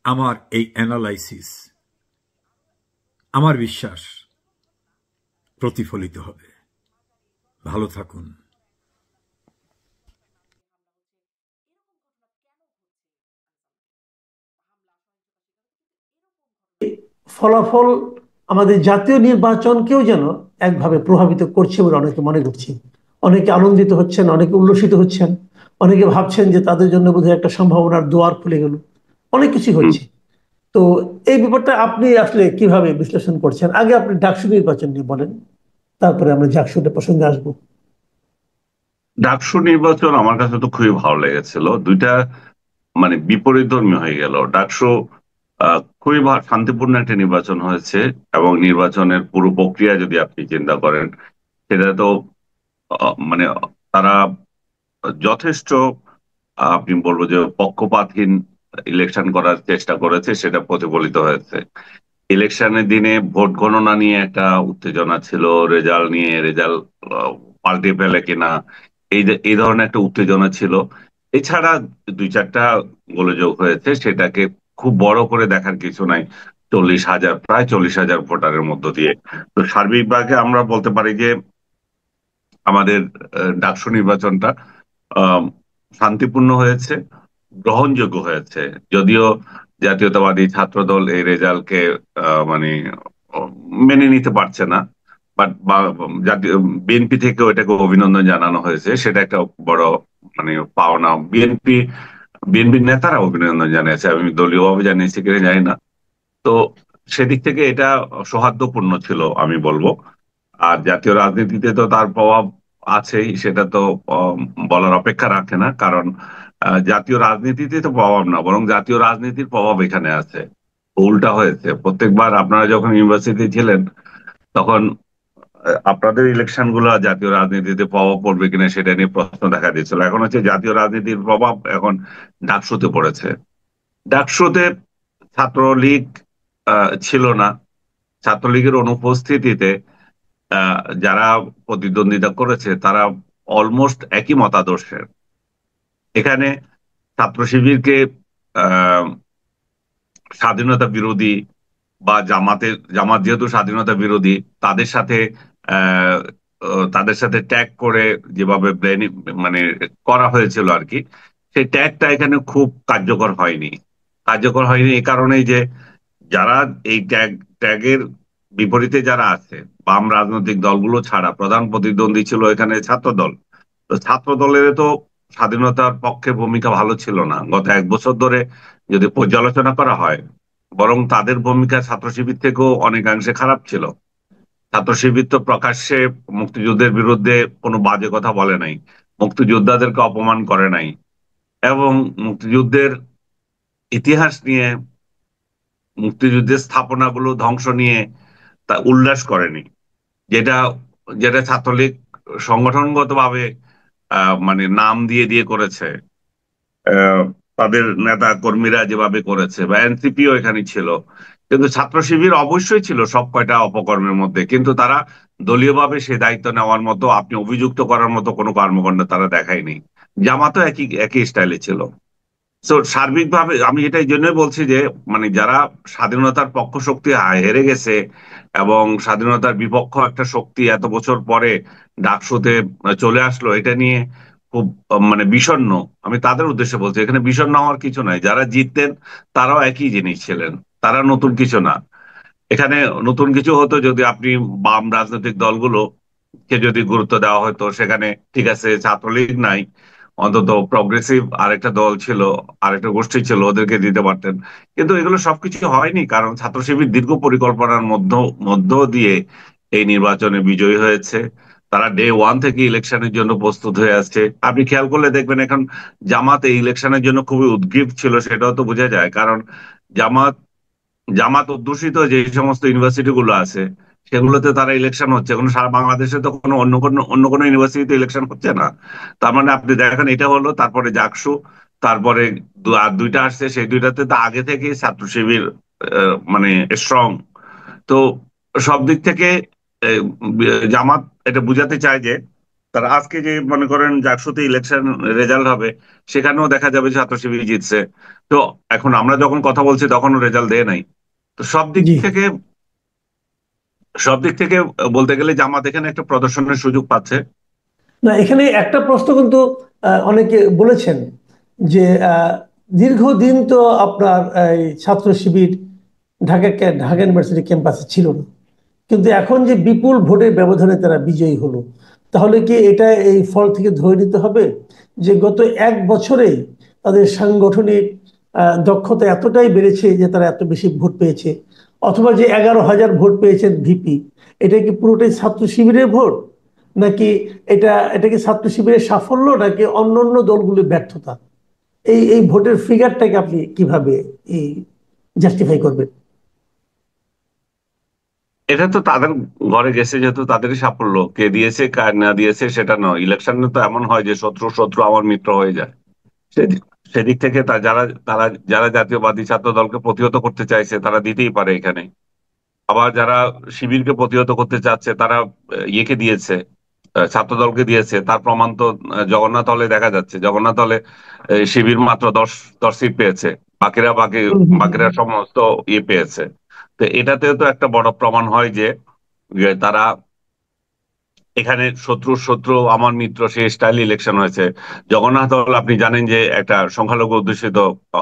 আমার এই অ্যানালাইসিস, আমার বিশ্বাস প্রতিফলিত হবে। ভালো থাকুন। ফলাফল আমাদের জাতীয় নির্বাচনকেও যেন একভাবে প্রভাবিত করছে বলে অনেকে মনে করছে। অনেকে আনন্দিত হচ্ছেন, অনেকে উল্লসিত হচ্ছেন, অনেকে ভাবছেন যে তাদের জন্য বোধহয় একটা সম্ভাবনার দুয়ার খুলে গেল। অনেক কিছু হচ্ছে। তো এই ব্যাপারটা আপনি আসলে কিভাবে বিশ্লেষণ করছেন? আগে আপনি ডাকসু নির্বাচন নিয়ে বলেন, তারপরে আমরা জাকসুদের প্রসঙ্গে আসবো। ডাকসু নির্বাচন আমার কাছে তো খুবই ভালো লেগেছিল। দুইটা মানে বিপরীতধর্মী হয়ে গেল। ডাকসু খুবই শান্তিপূর্ণ একটা নির্বাচন হয়েছে, এবং নির্বাচনের পুরো প্রক্রিয়া যদি আপনি চিন্তা করেন, সেটা তো মানে তারা যথেষ্ট আপনি বলবো যে পক্ষপাতহীন ইলেকশন করার চেষ্টা করেছে, সেটা প্রতিফলিত হয়েছে। ইলেকশনের দিনে ভোট গণনা নিয়ে একটা উত্তেজনা ছিল, রেজাল্ট নিয়ে, রেজাল্ট পাল্টে ফেলে কিনা, এই ধরনের একটা উত্তেজনা ছিল। এছাড়া দুই চারটা গোলযোগ হয়েছে, সেটাকে খুব বড় করে দেখার কিছু নাই। 40,000, প্রায় 40,000 ভোটারের মধ্য দিয়ে। তো সার্বিকভাবে আমরা বলতে পারি যে আমাদের ডাকসু নির্বাচনটা আহ শান্তিপূর্ণ হয়েছে, গ্রহণযোগ্য হয়েছে। যদিও জাতীয়তাবাদী ছাত্রদল এই রেজাল্টকে মানে মেনে নিতে পারছে না, বাট জাতীয় বিএনপি থেকে ওইটাকে অভিনন্দন জানানো হয়েছে, সেটা একটা বড় মানে পাওনা। বিএনপির নেতারা অভিনন্দন জানিয়েছে, আমি দলীয়ভাবে জানিয়েছি কিনা জানি না। তো সেদিক থেকে এটা সৌহার্দ্যপূর্ণ ছিল আমি বলবো। আর জাতীয় রাজনীতিতে তো তার প্রভাব আছেই, সেটা তো আহ, বলার অপেক্ষা রাখে না। কারণ জাতীয় রাজনীতিতে তো প্রভাব না, বরং জাতীয় রাজনীতির প্রভাব এখানে আছে। উল্টা হয়েছে। প্রত্যেকবার আপনারা যখন ইউনিভার্সিটি ছিলেন, তখন আপনাদের ইলেকশন গুলো জাতীয় রাজনীতিতে প্রভাব পড়বে কিনা সেটা নিয়ে প্রশ্ন দেখা দিয়েছিল। এখন হচ্ছে জাতীয় রাজনীতির প্রভাব এখন ডাকসুতে পড়েছে। ডাকসুতে ছাত্রলীগ ছিল না। ছাত্রলীগের অনুপস্থিতিতে যারা প্রতিদ্বন্দ্বিতা করেছে তারা অলমোস্ট একই মতাদর্শের। এখানে ছাত্র শিবিরকে আহ স্বাধীনতা বিরোধী, বা জামাত যেহেতু স্বাধীনতা বিরোধী, তাদের সাথে আহ তাদের সাথে ট্যাগ করে যেভাবে মানে করা হয়েছিল আর কি, সেই ট্যাগটা এখানে খুব কার্যকর হয়নি। কার্যকর হয়নি এই কারণেই যে যারা এই ট্যাগের বিপরীতে যারা আছে, বাম রাজনৈতিক দলগুলো ছাড়া প্রধান প্রতিদ্বন্দ্বী ছিল এখানে ছাত্রদল। তো ছাত্রদলের তো স্বাধীনতার পক্ষে ভূমিকা ভালো ছিল না গত 1 বছর ধরে, যদি পর্যালোচনা করা হয়। বরং তাদের ভূমিকা ছাত্র শিবির থেকেও অনেকাংশে খারাপ ছিল। ছাত্র শিবির তো প্রকাশ্যে মুক্তিযুদ্ধের বিরুদ্ধে কোনো বাজে কথা বলে নাই, মুক্তিযোদ্ধাদেরকে অপমান করে নাই, এবং মুক্তিযুদ্ধের ইতিহাস নিয়ে, মুক্তিযুদ্ধের স্থাপনাগুলো ধ্বংস নিয়ে তা উল্লাস করেনি। যেটা যেটা ছাত্রলীগ সংগঠনগত ভাবে মানে নাম দিয়ে দিয়ে করেছে। আহ, তাদের নেতা কর্মীরা যেভাবে করেছে, বা এনসিপিও এখানে ছিল। কিন্তু ছাত্র শিবির অবশ্যই ছিল সব কয়টা অপকর্মের মধ্যে, কিন্তু তারা দলীয়ভাবে সে দায়িত্ব নেওয়ার মতো, আপনি অভিযুক্ত করার মতো কোনো কর্মকাণ্ড তারা দেখায়নি। জামাতও একই একই স্টাইলে ছিল। তো সার্বিকভাবে আমি এটা এই জন্যই বলছি যে মানে যারা স্বাধীনতার পক্ষ শক্তি হেরে গেছে, এবং স্বাধীনতার বিপক্ষ একটা শক্তি এত বছর পরে ডাকসুতে চলে আসলো, এটা নিয়ে খুব মানে বিষণ্ণ। আমি তাদের উদ্দেশ্যে বলছি, এখানে বিষণ্ণ হওয়ার কিছু নাই। যারা জিততেন তারাও একই জিনিস ছিলেন, তারা নতুন কিছু না। এখানে নতুন কিছু হতো যদি আপনি বাম রাজনৈতিক দলগুলো কে যদি গুরুত্ব দেওয়া হতো। সেখানে ঠিক আছে, ছাত্রলীগ নাই, অন্তত প্রগ্রেসিভ আরেকটা দল ছিল, আরেকটা গোষ্ঠী ছিল, ওদেরকে দিতে পারতেন। কিন্তু এগুলো সবকিছু হয়নি, কারণ ছাত্র শিবির দীর্ঘ পরিকল্পনার মধ্য দিয়ে এই নির্বাচনে বিজয়ী হয়েছে। তারা ডে ওয়ান থেকে ইলেকশনের জন্য প্রস্তুত হয়ে আসছে। আপনি খেয়াল করলে দেখবেন এখন জামাত এই ইলেকশনের জন্য খুবই উদ্গ্রীব ছিল, সেটাও তো বোঝা যায়। কারণ জামাত জামাত অধ্যুষিত যে সমস্ত ইউনিভার্সিটি গুলো আছে, সেগুলোতে তারা ইলেকশন হচ্ছে, কোনো সারা বাংলাদেশে তো অন্য কোনো ইউনিভার্সিটিতে ইলেকশন হচ্ছে না। তার মানে আপনি দেখেন এটা হলো, তারপরে জাকসু, তারপরে আর দুইটা আসছে, সেই দুইটাতে তো আগে থেকেই ছাত্র শিবির মানে স্ট্রং। তো সব দিক থেকে আহ, জামাত এটা বুঝাতে চায় যে তারা আজকে যে মনে করেন জাকসুতে ইলেকশন রেজাল্ট হবে, সেখানেও দেখা যাবে ছাত্র শিবির জিতছে। তো এখন আমরা যখন কথা বলছি তখনও রেজাল্ট দেয় নাই। তো জি। সব দিক থেকে বলতে গেলে জামাত এখানে একটা প্রদর্শনের সুযোগ পাচ্ছে। না, এখানে একটা প্রশ্ন কিন্তু অনেকে বলেছেন যে দীর্ঘদিন তো আপনার এই ছাত্র শিবির ঢাকা ইউনিভার্সিটি ক্যাম্পাসে ছিল না, কিন্তু এখন যে বিপুল ভোটের ব্যবধানে তারা বিজয়ী হলো, তাহলে কি এটা এই ফল থেকে ধরে নিতে হবে যে গত 1 বছরে তাদের সাংগঠনিক দক্ষতা এতটাই বেড়েছে যে তারা এত বেশি ভোট পেয়েছে? অথবা যে 11,000 ভোট পেয়েছেন ভিপি, এটা কি পুরোটাই ছাত্র শিবিরের ভোট, নাকি এটা কি ছাত্র শিবিরের সাফল্য, নাকি অন্য অন্য দলগুলোর ব্যর্থতা? এই এই ভোটের ফিগারটাকে আপনি কিভাবে এই জাস্টিফাই করবেন? এটা তো তাদের ঘরে গেছে, যেহেতু তাদেরই সাফল্য। কে দিয়েছে কার না দিয়েছে সেটা নয়। ইলেকশনে তো এমন হয় যে শত্রু শত্রু আমার মিত্র হয়ে যায়। সেদিক সেদিক থেকে তারা যারা জাতীয়বাদী ছাত্র দলকে প্রতিহত করতে চাইছে তারা দিতেই পারে এখানে। আবার যারা শিবিরকে প্রতিহত করতে চাচ্ছে তারা ইয়েকে দিয়েছে, ছাত্র দলকে দিয়েছে। তার প্রমাণ তো জগন্নাথ হলে দেখা যাচ্ছে। জগন্নাথ হলে শিবির মাত্র 10 সিট পেয়েছে, বাকিরা সমস্ত ইয়ে পেয়েছে। তো এটাতেও তো একটা বড় প্রমাণ হয় যে যে তারা এখানে শত্রু শত্রু আমার মিত্র, সেই স্টাইল ইলেকশন হয়েছে। জগন্নাথ হল আপনি জানেন যে একটা সংখ্যালঘু অধ্যুষিত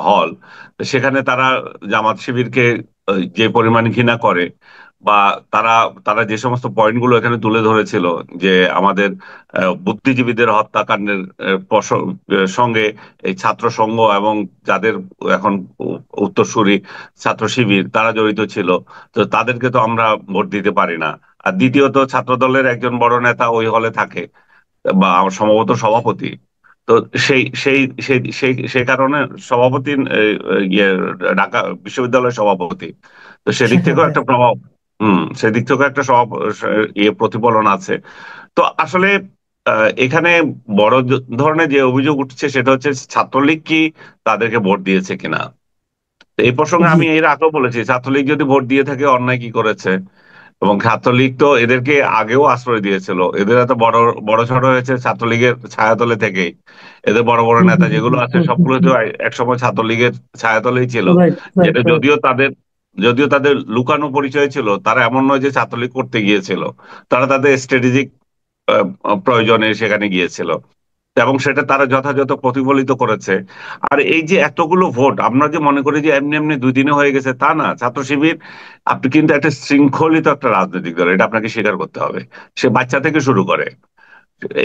হল। তো সেখানে তারা জামাত শিবিরকে যে পরিমাণ ঘৃণা করে, বা তারা তারা যে সমস্ত পয়েন্ট গুলো এখানে তুলে ধরেছিল, যে আমাদের বুদ্ধিজীবীদের হত্যাকাণ্ডের সঙ্গে এই ছাত্র সংঘ এবং যাদের এখন উত্তরসূরি ছাত্র শিবির তারা জড়িত ছিল, তো তাদেরকে তো আমরা ভোট দিতে পারি না। আর দ্বিতীয়ত ছাত্র দলের একজন বড় নেতা ওই হলে থাকে, বা আমার সম্ভবত সভাপতি। তো সেই সেই সেই সেই সেই কারণে সভাপতি ইয়ে ঢাকা বিশ্ববিদ্যালয়ের সভাপতি। তো সেদিক সেখানে, থেকেও হ্যাঁ। একটা প্রভাব, সেদিক থেকেও একটা ইয়ে প্রতিফলন আছে। তো আসলে এখানে বড় ধরনের যে অভিযোগ উঠছে সেটা হচ্ছে ছাত্রলীগ কি তাদেরকে ভোট দিয়েছে কিনা। তো এই প্রসঙ্গে জি। আমি এর আগেও বলেছি, ছাত্রলীগ যদি ভোট দিয়ে থাকে অন্যায় কি করেছে। এবং ছাত্রলীগ তো এদেরকে আগেও আশ্রয় দিয়েছিল। এদের এত বড় বড় সড় হয়েছে ছাত্রলীগের ছায়াতলে থেকেই। এদের বড় বড় নেতা যেগুলো আছে সবগুলো তো একসময় ছাত্রলীগের ছায়াতলেই ছিল। রাইট, রাইট, যেটা রাইট। যদিও তাদের লুকানো পরিচয় ছিল, তারা এমন নয় যে ছাত্রলীগ করতে গিয়েছিল। তারা তাদের স্ট্র্যাটেজিক প্রয়োজনে সেখানে গিয়েছিল, এবং সেটা তারা যথাযথ প্রতিফলিত করেছে। আর এই যে এতগুলো ভোট আমরা যে মনে করি যে এমনি এমনি 2 দিনে হয়ে গেছে, তা না। ছাত্র শিবির আপনি কিন্তু একটা শৃঙ্খলিত একটা রাজনৈতিক দল, এটা আপনাকে স্বীকার করতে হবে। সে বাচ্চা থেকে শুরু করে,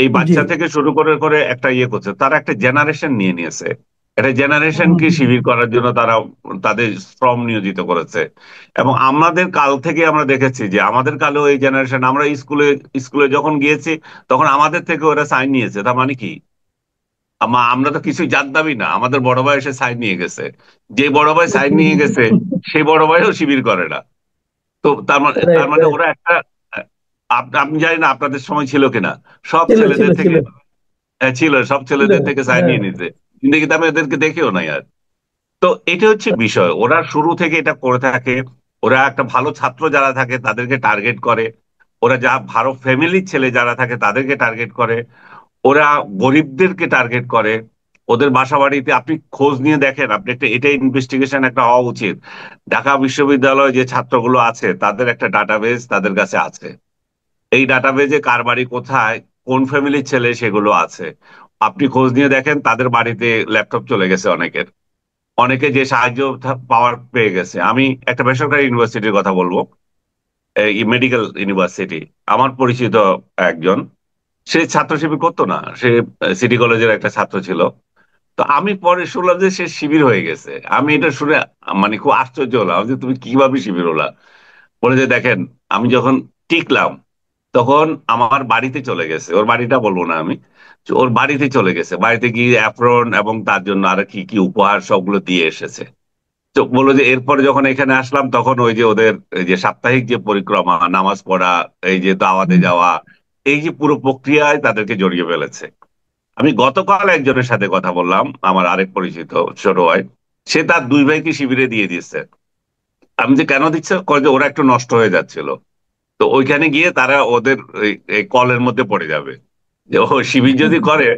এই জি। বাচ্চা থেকে শুরু করে করে একটা ইয়ে করছে, তারা একটা জেনারেশন নিয়ে নিয়েছে। একটা জেনারেশনকে শিবির করার জন্য তারা তাদের শ্রম নিয়োজিত করেছে। এবং আমাদের কাল থেকে আমরা দেখেছি যে আমাদের কালেও এই জেনারেশন, আমরা স্কুলে স্কুলে যখন গিয়েছি তখন আমাদের থেকে ওরা সাইন নিয়েছে। তার মানে কি, আমরা তো কিছুই জানতামই না, আমাদের বড় ভাই এসে সাইন নিয়ে গেছে। যে বড় ভাই সাইন নিয়ে গেছে সেই বড় ভাইও শিবির করে না। তো তার মানে রাইট, তার মানে রাইট। ওরা একটা আপনি জানি না আপনাদের সময় ছিল কিনা, সব ছিল, ছিল, ছেলেদের ছিল, থেকে ছিল, সব ছিল। ছেলেদের থেকে সাইন হ্যাঁ। নিয়ে নিতে। কিন্তু আমি এদেরকে দেখেও নাই আর। তো এটা হচ্ছে বিষয়, ওরা শুরু থেকে এটা করে থাকে। ওরা একটা ভালো ছাত্র যারা থাকে তাদেরকে টার্গেট করে। ওরা যা ভালো ফ্যামিলির ছেলে যারা থাকে তাদেরকে টার্গেট করে। ওরা গরিবদেরকে টার্গেট করে। ওদের বাসা বাড়িতে আপনি খোঁজ নিয়ে দেখেন, আপনি একটা এটা ইনভেস্টিগেশন একটা হওয়া উচিত। ঢাকা বিশ্ববিদ্যালয়ে যে ছাত্রগুলো আছে তাদের একটা ডাটাবেজ তাদের কাছে আছে। এই ডাটাবেজে কার বাড়ি কোথায়, কোন ফ্যামিলির ছেলে, সেগুলো আছে। আপনি খোঁজ নিয়ে দেখেন, তাদের বাড়িতে ল্যাপটপ চলে গেছে অনেকের। অনেকে যে সাহায্য পাওয়ার পেয়ে গেছে। আমি একটা বেসরকারি ইউনিভার্সিটির কথা বলবো, এই মেডিকেল ইউনিভার্সিটি। আমার পরিচিত একজন, সে ছাত্র শিবির করতো না, সে সিটি কলেজের একটা ছাত্র ছিল। তো আমি পরে শুনলাম যে সে শিবির হয়ে গেছে। আমি এটা শুনে মানে খুব আশ্চর্য হলাম যে তুমি কিভাবে শিবির হলা। বলে যে দেখেন, আমি যখন টিকলাম তখন আমার বাড়িতে চলে গেছে, ওর বাড়িটা বলবো না আমি, তো ওর বাড়িতে চলে গেছে, বাড়িতে গিয়ে অ্যাপ্রন এবং তার জন্য আর কি কি উপহার সবগুলো দিয়ে এসেছে। তো বললো যে এরপরে যখন এখানে আসলাম তখন ওই যে ওদের এই যে সাপ্তাহিক যে পরিক্রমা, নামাজ পড়া, এই যে দাওয়াতে যাওয়া, এই যে পুরো প্রক্রিয়ায় তাদেরকে জড়িয়ে ফেলেছে। আমি গতকাল একজনের সাথে কথা বললাম, আমার আরেক পরিচিত ছোট ভাই, সে তার দুই ভাইকে শিবিরে দিয়ে দিচ্ছে। আমি যে কেন দিচ্ছে, কয় যে ওরা একটু নষ্ট হয়ে যাচ্ছিল, তো ওইখানে গিয়ে তারা ওদের এই কলের মধ্যে পড়ে যাবে। যে ও শিবির যদি করে,